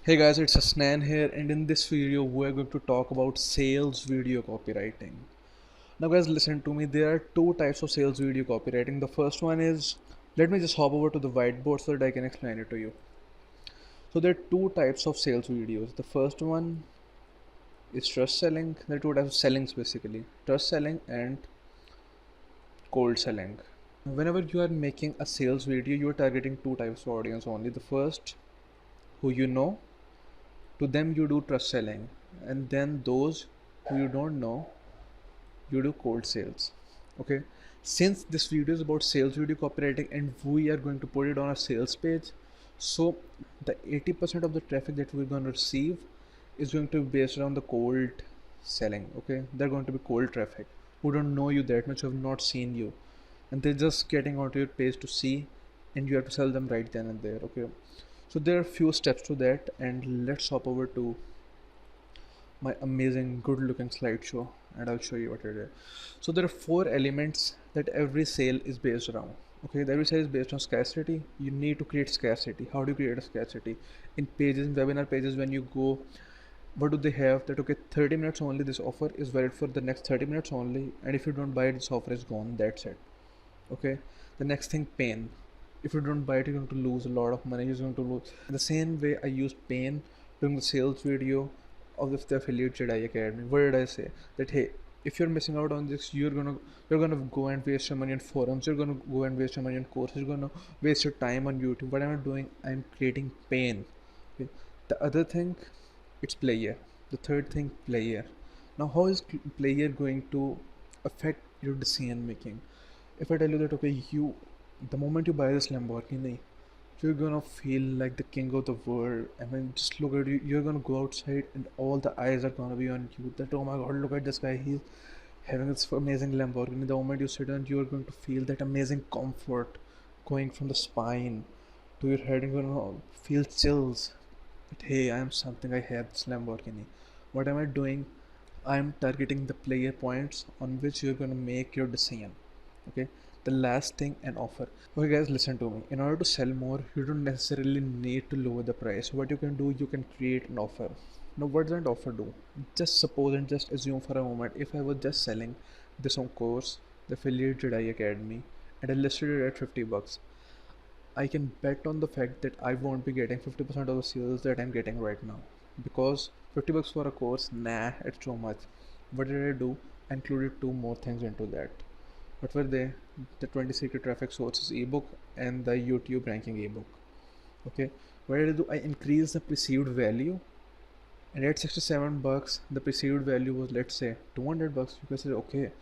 Hey guys, it's Asnan here, and in this video we're going to talk about sales video copywriting. Now guys, listen to me. There are two types of sales video copywriting. The first one is, let me just hop over to the whiteboard so that I can explain it to you. So there are two types of sales videos. The first one is trust selling. There are two types of sellings basically. Trust selling and cold selling. Whenever you are making a sales video, you are targeting two types of audience only. The first, who you know, to them you do trust selling, and then those who you don't know, you do cold sales. Okay, since this video is about sales video copywriting and we are going to put it on a sales page, so the 80% of the traffic that we're going to receive is going to be based around the cold selling. Okay, they're going to be cold traffic who don't know you that much, who have not seen you, and they're just getting onto your page to see, and you have to sell them right then and there. Okay, so there are a few steps to that, and let's hop over to my amazing good looking slideshow and I'll show you what it is. So there are four elements that every sale is based around. Okay, every sale is based on scarcity. You need to create scarcity. How do you create a scarcity? In pages, in webinar pages, when you go, what do they have? That okay, 30 minutes only, this offer is valid for the next 30 minutes only, and if you don't buy it, this offer is gone. That's it. Okay, the next thing, pain. If you don't buy it, you're going to lose a lot of money. You're going to lose. In the same way I used pain during the sales video of the affiliate Jedi Academy. What did I say? That hey, if you're missing out on this, you're gonna go and waste your money on forums. You're gonna go and waste your money on courses. You're gonna waste your time on YouTube. What am I doing? I'm creating pain. Okay. The other thing, it's player. The third thing, player. Now, how is player going to affect your decision making? If I tell you that okay, the moment you buy this Lamborghini, you're gonna feel like the king of the world. I mean, just look at you. You're gonna go outside, and all the eyes are gonna be on you. That oh my god, look at this guy. He's having this amazing Lamborghini. The moment you sit down, you're going to feel that amazing comfort going from the spine to your head. You're gonna feel chills. But hey, I am something. I have this Lamborghini. What am I doing? I'm targeting the player points on which you're gonna make your decision. Okay, the last thing, an offer. Okay guys, listen to me. In order to sell more, you don't necessarily need to lower the price. What you can do, you can create an offer. Now what does that offer do? Just suppose and just assume for a moment, if I was just selling this on course, the affiliate Jedi Academy, and I listed it at 50 bucks, I can bet on the fact that I won't be getting 50% of the sales that I'm getting right now, because 50 bucks for a course, nah, it's too much. What did I do? I included two more things into that. What were they? The 20 secret traffic sources ebook and the YouTube ranking ebook. Okay, what did I do? I increased the perceived value, and at 67 bucks, the perceived value was, let's say, 200 bucks. You can say, okay,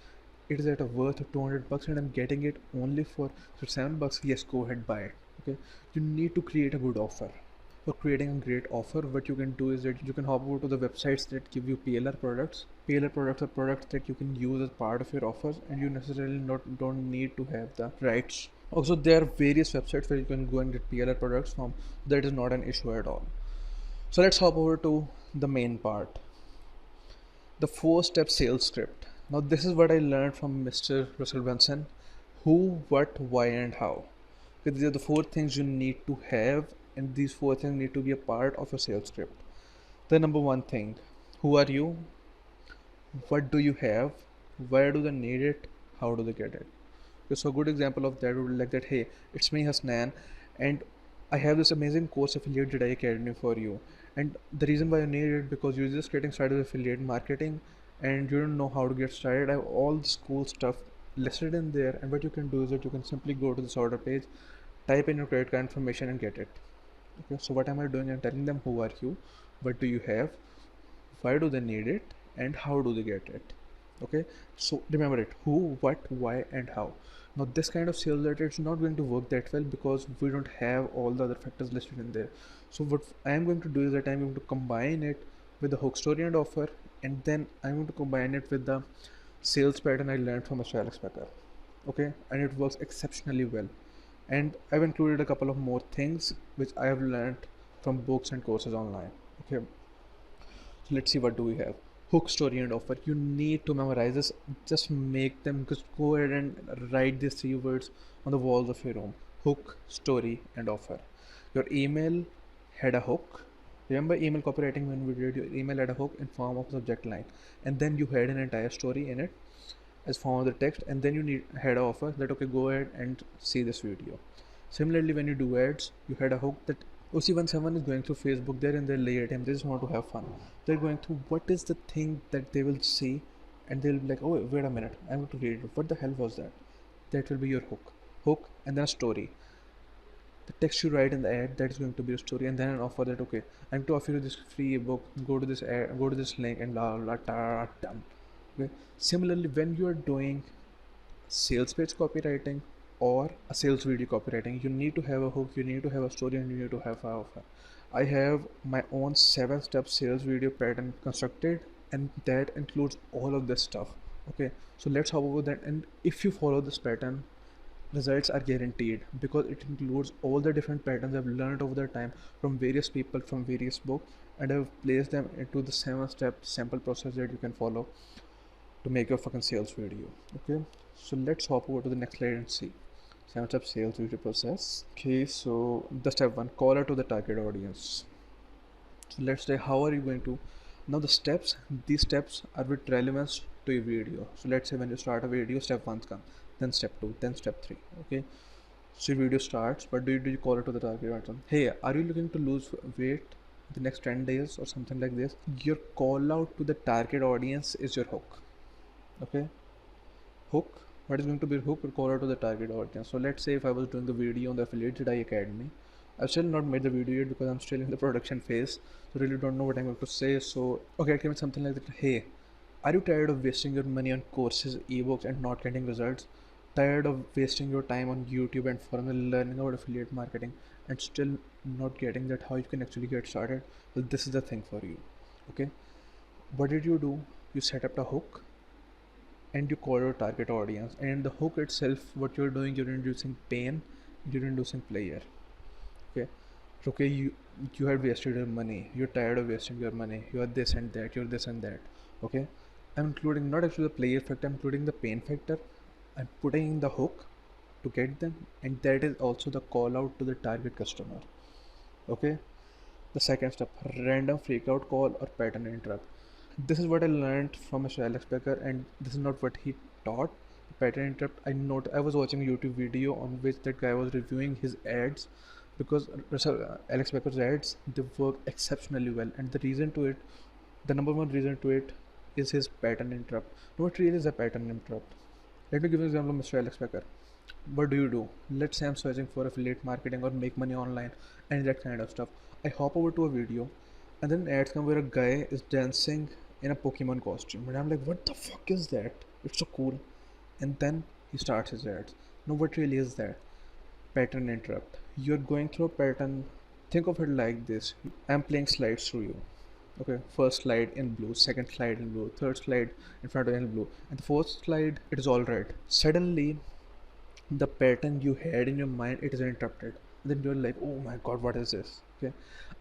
it is at a worth of 200 bucks and I'm getting it only for 7 bucks. Yes, go ahead, buy it. Okay, you need to create a good offer. For creating a great offer, what you can do is that you can hop over to the websites that give you PLR products. PLR products are products that you can use as part of your offers, and you necessarily don't need to have the rights. Also, there are various websites where you can go and get PLR products from. That is not an issue at all. So let's hop over to the main part, the 4-step sales script. Now this is what I learned from Mr. Russell Brunson. Who, what, why, and how. Okay, these are the 4 things you need to have, and these 4 things need to be a part of your sales script. The number 1 thing, who are you? What do you have? Why do they need it? How do they get it? Okay, so a good example of that would be like that, hey, it's me Hasnan, and I have this amazing course affiliate Jedi Academy for you. And the reason why you need it, because you're just getting started with affiliate marketing and you don't know how to get started. I have all this cool stuff listed in there, and what you can do is that you can simply go to this order page, type in your credit card information and get it. Okay, so what am I doing? I'm telling them who are you, what do you have, why do they need it, and how do they get it. Okay, so remember it, who, what, why, and how. Now this kind of sales letter, it's not going to work that well because we don't have all the other factors listed in there. So what I am going to do is that I'm going to combine it with the hook story and offer, and then I'm going to combine it with the sales pattern I learned from Mr. Alex Becker. Okay, and it works exceptionally well. And I've included a couple of more things which I have learned from books and courses online. Okay, so let's see, what do we have. Hook, story, and offer. You need to memorize this. Just make them. Just go ahead and write these 3 words on the walls of your room. Hook, story, and offer. Your email had a hook. Remember email copywriting when we did your email had a hook in form of a subject line, and then you had an entire story in it as form of the text, and then you had an offer that okay, go ahead and see this video. Similarly, when you do ads, you had a hook that see when someone is going through Facebook, they're in their later time, they just want to have fun. They're going through what is the thing that they will see, and they'll be like, oh wait a minute, I'm going to read it. What the hell was that? That will be your hook, and then a story. The text you write in the ad, that is going to be a story, and then an offer that okay, I'm to offer you this free ebook, go to this ad, go to this link, and blah blah blah, done. Okay. Similarly, when you are doing sales page copywriting or a sales video copywriting, you need to have a hook, you need to have a story, and you need to have an offer. I have my own 7-step sales video pattern constructed, and that includes all of this stuff. Okay, so let's hop over that, and if you follow this pattern, results are guaranteed because it includes all the different patterns I've learned over the time from various people from various books, and I've placed them into the 7-step sample process that you can follow to make your fucking sales video. Okay, so let's hop over to the next slide and see 7-step sales video process. Okay, so the step 1, call out to the target audience. So let's say how are you going to now the steps, these steps are with relevance to your video. So let's say when you start a video, step 1 comes, then step 2, then step 3. Okay, so your video starts, but do you call it to the target audience? Hey, are you looking to lose weight the next 10 days or something like this? Your call out to the target audience is your hook. Okay, hook, what is going to be hook or call out to the target audience? So let's say if I was doing a video on the Affiliate Jedi Academy, I've still not made the video yet because I'm still in the production phase, so really don't know what I'm going to say. So okay, I can something like that. Hey, are you tired of wasting your money on courses, ebooks, and not getting results? Tired of wasting your time on YouTube and forums and learning about affiliate marketing and still not getting that how you can actually get started? Well, this is the thing for you. Okay, what did you do? You set up a hook and you call your target audience, and in the hook itself what you're doing, you're introducing pain, you're introducing player. Okay, okay, you had wasted your money, you're tired of wasting your money, you are this and that, you're this and that. Okay, I'm including not actually the player factor, I'm including the pain factor. I'm putting in the hook to get them, and that is also the call out to the target customer. Okay, the second step, random freak out call or pattern interrupt. This is what I learned from a Alex Becker, and this is not what he taught. Pattern interrupt. I was watching a YouTube video on which that guy was reviewing his ads because Alex Becker's ads, they work exceptionally well, and the number one reason to it is his pattern interrupt. Now, what really is a pattern interrupt? Let me give you an example of Mr. Alex Becker. What do? Let's say I'm searching for affiliate marketing or make money online and that kind of stuff. I hop over to a video, and then ads come where a guy is dancing in a Pokemon costume, and I'm like, what the fuck is that? It's so cool. And then he starts his ads. Now, what really is that? Pattern interrupt. You're going through a pattern. Think of it like this. I'm playing slides through you. Okay, first slide in blue, second slide in blue, third slide in front of you in blue, and the fourth slide it is all red. Suddenly, the pattern you had in your mind, it is interrupted. Then you're like, oh my god, what is this? Okay,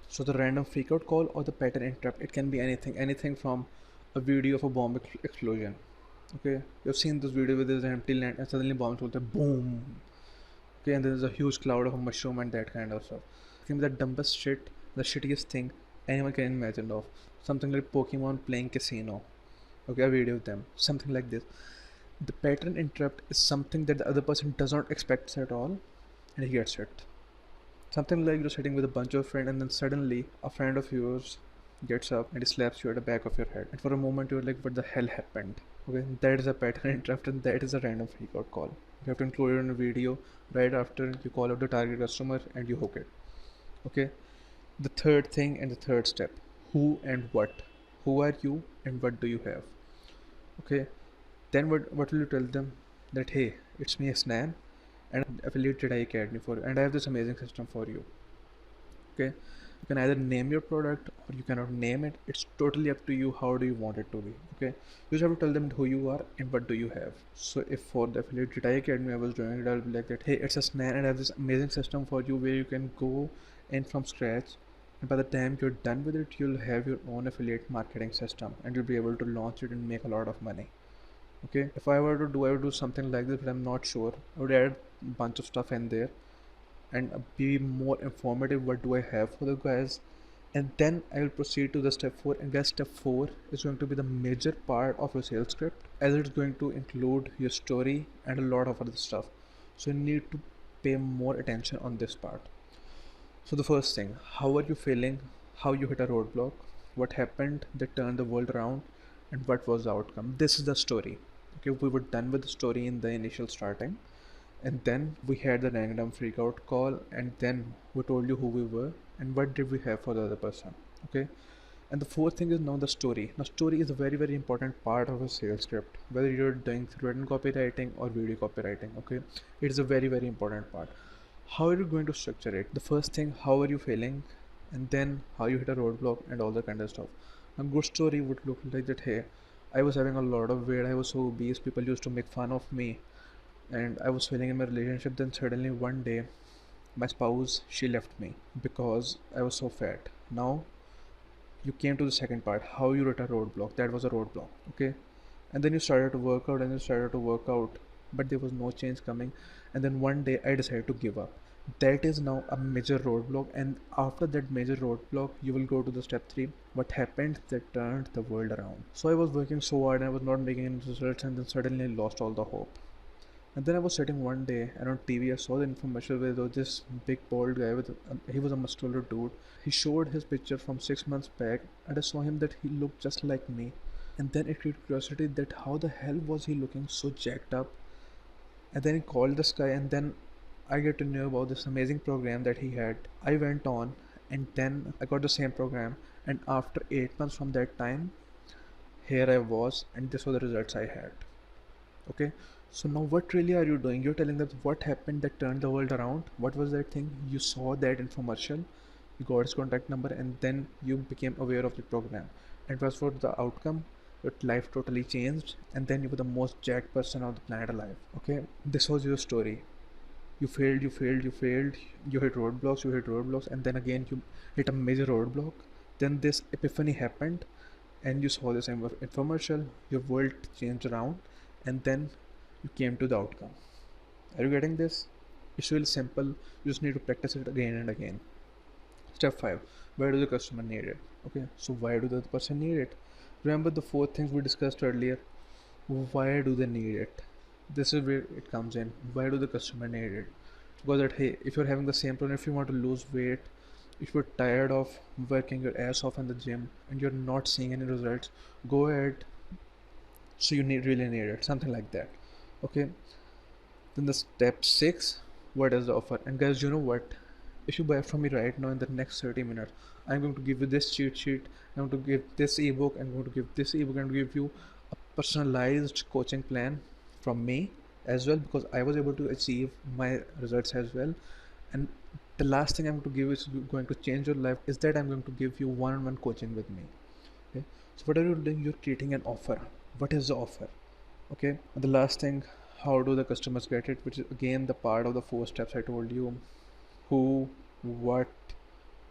so the random freakout call or the pattern interrupt, it can be anything from a video of a bomb explosion. Okay, you've seen this video where there's an empty land and suddenly bomb explodes, boom. Okay, and there's a huge cloud of a mushroom and that kind of stuff. It can be the dumbest shit, the shittiest thing anyone can imagine of. Something like Pokemon playing casino. Okay, a video of them, something like this. The pattern interrupt is something that the other person does not expect at all, and he gets it. Something like you're sitting with a bunch of friends, and then suddenly a friend of yours gets up and he slaps you at the back of your head, and for a moment you're like, what the hell happened? Okay, that is a pattern interrupt, and that is a random freakout call. You have to include it in a video right after you call out the target customer and you hook it. Okay, the third thing and the third step, who and what. Who are you and what do you have? Okay, then what will you tell them? That hey, it's me Snan, and Affiliate Jedi Academy for you, and I have this amazing system for you. Okay, you can either name your product or you cannot name it. It's totally up to you how do you want it to be. Okay, you just have to tell them who you are and what do you have. So if for the Affiliate Jedi Academy I was doing it, I'll be like that, hey, it's a Snan and I have this amazing system for you where you can go in from scratch, and by the time you're done with it, you'll have your own affiliate marketing system and you'll be able to launch it and make a lot of money. Okay, if I were to do, I would do something like this, but I'm not sure. I would add a bunch of stuff in there and be more informative. What do I have for the guys? And then I will proceed to the step 4, and guys, step 4 is going to be the major part of your sales script, as it's going to include your story and a lot of other stuff. So you need to pay more attention on this part. So the first thing, how are you feeling? How you hit a roadblock? What happened that turned the world around? And what was the outcome? This is the story. Okay, we were done with the story in the initial starting, and then we had the random freak out call, and then we told you who we were and what did we have for the other person. Okay, and the fourth thing is now the story. Now story is a very very important part of a sales script, whether you're doing written copywriting or video copywriting. Okay, it is a very very important part. How are you going to structure it? The first thing, how are you feeling, and then how you hit a roadblock and all that kind of stuff. A good story would look like that, hey, I was having a lot of weight, I was so obese, people used to make fun of me, and I was failing in my relationship. Then suddenly one day my spouse, she left me because I was so fat. Now you came to the second part, how you hit a roadblock. That was a roadblock. Okay, and then you started to work out and you started to work out, but there was no change coming. And then one day I decided to give up. That is now a major roadblock, and after that major roadblock you will go to the step 3, what happened that turned the world around. So I was working so hard and I was not making any results, and then suddenly I lost all the hope. And then I was sitting one day and on TV I saw the infomercial where there was this big bald guy with he was a muscular dude. He showed his picture from 6 months back, and I saw him that he looked just like me. And then it created curiosity that how the hell was he looking so jacked up. And then he called this guy, and then I get to know about this amazing program that he had. I went on, and then I got the same program, and after 8 months from that time, here I was, and this was the results I had. Okay, so now what really are you doing? You're telling them what happened that turned the world around. What was that thing? You saw that infomercial, you got his contact number, and then you became aware of the program. And was for the outcome, your life totally changed, and then you were the most jacked person on the planet alive. Okay, this was your story. You failed, you failed, you failed, you hit roadblocks, and then again you hit a major roadblock. Then this epiphany happened, and you saw this infomercial, your world changed around, and then you came to the outcome. Are you getting this? It's really simple. You just need to practice it again and again. Step 5, why do the customer need it? Okay, so why do the person need it? Remember the 4 things we discussed earlier. Why do they need it? This is where it comes in. Why do the customer need it? Because that, hey, if you're having the same problem, if you want to lose weight, if you're tired of working your ass off in the gym and you're not seeing any results, go ahead. So you really need it, something like that. Okay, then the step 6, what is the offer? And guys, you know what, if you buy from me right now in the next 30 minutes, I'm going to give you this cheat sheet, I'm going to give this ebook, I'm going to give this ebook, and give you a personalized coaching plan from me as well, because I was able to achieve my results as well. And the last thing I'm going to give is going to change your life, is that I'm going to give you one-on-one coaching with me. Okay, so what are you doing? You're creating an offer. What is the offer? Okay, and the last thing, how do the customers get it, which is again the part of the 4 steps I told you. Who, what,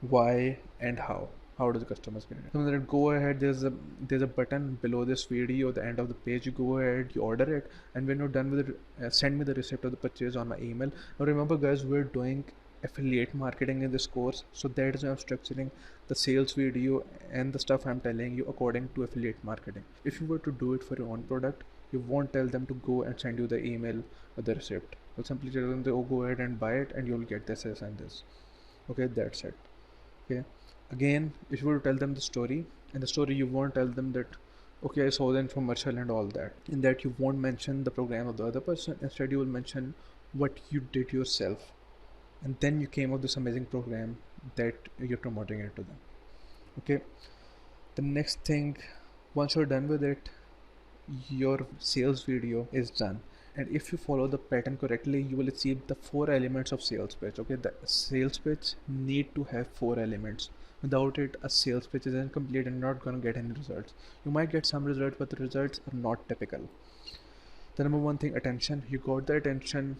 why, and how do the customers get it? So then go ahead, there's a button below this video at the end of the page. You go ahead, you order it, and when you're done with it, send me the receipt of the purchase on my email. Now remember guys, we're doing affiliate marketing in this course, so that is why I'm structuring the sales video and the stuff I'm telling you according to affiliate marketing. If you were to do it for your own product, you won't tell them to go and send you the email or the receipt. You'll simply tell them to, oh, go ahead and buy it and you'll get this and this. Okay, that's it. Okay, again, if you were to tell them the story, in the story you won't tell them that, okay, I saw the infomercial and all that. In that you won't mention the program of the other person. Instead you will mention what you did yourself, and then you came up with this amazing program that you're promoting it to them. Okay, the next thing, once you're done with it, your sales video is done. And if you follow the pattern correctly, you will achieve the 4 elements of sales pitch. Okay, the sales pitch need to have 4 elements. Without it, a sales pitch is incomplete and not going to get any results. You might get some results, but the results are not typical. The number one thing, attention. You got the attention,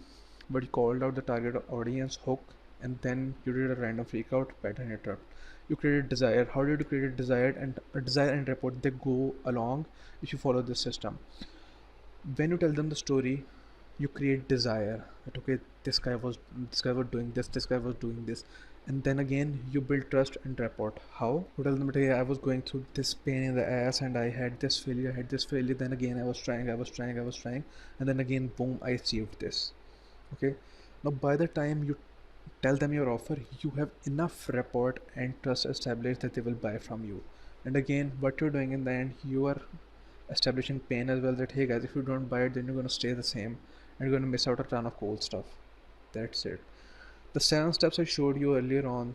but you called out the target audience hook, and then you did a random freak out pattern interrupt. You created desire. How did you create desire and report, they go along if you follow this system. When you tell them the story, you create desire that, okay, this guy was doing this guy was doing this, and then again you build trust and rapport. How? You tell them that, hey, I was going through this pain in the ass and I had this failure, then again I was trying, and then again boom, I achieved this. Okay, now by the time you tell them your offer, you have enough rapport and trust established that they will buy from you. And again, what you're doing in the end, you are establishing pain as well, that hey guys, if you don't buy it, then you're going to stay the same and you're going to miss out a ton of cool stuff. That's it. The 7 steps I showed you earlier on,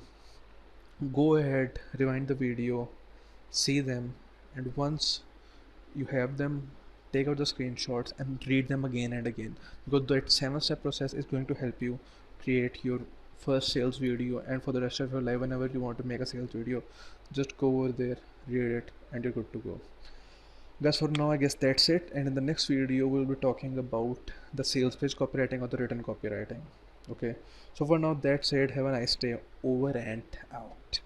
go ahead, rewind the video, see them, and once you have them, take out the screenshots and read them again and again, because that 7 step process is going to help you create your first sales video. And for the rest of your life, whenever you want to make a sales video, just go over there, read it, and you're good to go. Guys, for now I guess that's it, and in the next video we'll be talking about the sales page copywriting or the written copywriting. Okay, so for now that's it. Have a nice day. Over and out.